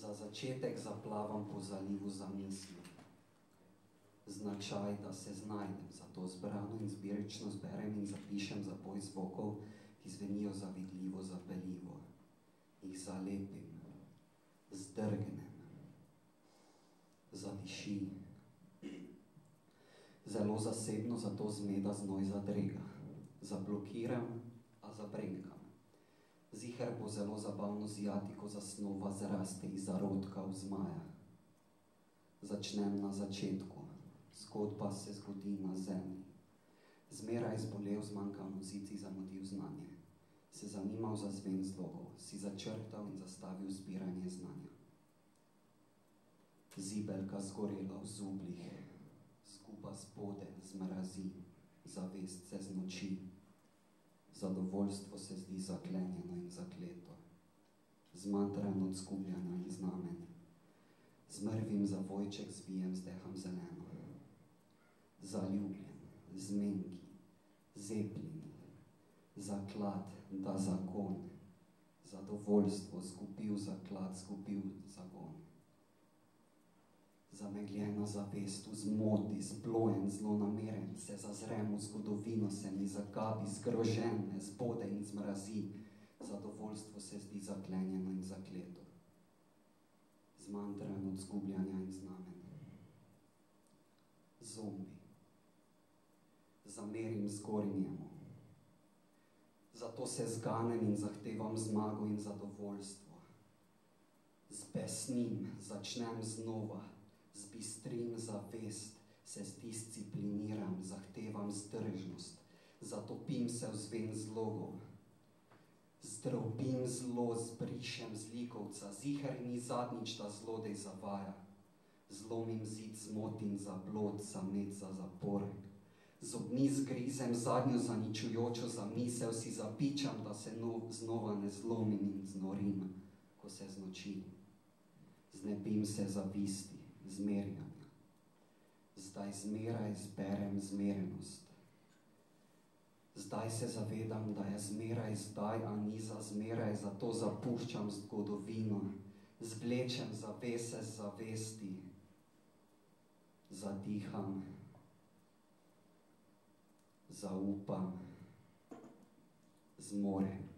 Za začetek zaplavam po zalivu za misli. Značaj, da se znajdem, zato zbrano in zbirično zberem in zapišem zapoj zvokov, ki zvenijo zavidljivo, zapeljivo. Jih zalepim, zdrgnem, zadiši. Zelo zasebno, zato zmeda znoj zadrega. Zablokiram, a zabrenkam. Ziher bo zelo zabavno zijati, ko zasnova zraste iz zarodka v zmaja. Začnem na začetku. Zgodba se zgodi na zemlji. Zmeraj zbolel, zmanjkal nozici, zamudil znanje. Se zanimal za zven zlogov, si začrtal in zastavil zbiranje znanja. Zibelka zgorela v zublih, zguba spode, zmrazi, zavest se znoči. Zadovoljstvo se zdi zaklenjeno in zakleto, zmantran od skubljanja in znamen. Zmrvim zavojček, zvijem, zdeham zeleno. Zaljubljen, zmenki, zeplin, zaklad, da zagon. Zadovoljstvo, zgubil zaklad, zgubil zagon. Zamegljena zavest, v zmoti, zblojen, zlonameren, se zazrem v zgodovino, se mi zagabi, zgrožen, me zbode in zmrazi. Zadovoljstvo se zdi zaklenjeno in zakleto, zmantran od zgubljanja in znamen. Zombi. Zamerim zgori njemu. Zato se zganem in zahtevam zmago in zadovoljstvo. Zbesnim, začnem znova, zbistrim zavest, se zdiscipliniram, zahtevam zdržnost, zatopim se v zven zlogov. Zdrobim zlo, zbrišem zlikovca, ziher ni zadnjič, da zlodej zavaja. Zlomim zid, zmotim za blod, zamet za zapor. Zobni zgrizem zadnjo zaničujočo zamisel, si zapičam, da se znova ne zlomim in znorim, ko se znoči. Znebim se zavisti, zmerjanja. Zdaj zmeraj zberem zmerenost. Zdaj se zavedam, da je zmeraj zdaj, a ni za zmeraj, zato zapuščam zgodovino, zvlečem zavese z zavesti, zadiham, zaupam, zmorem.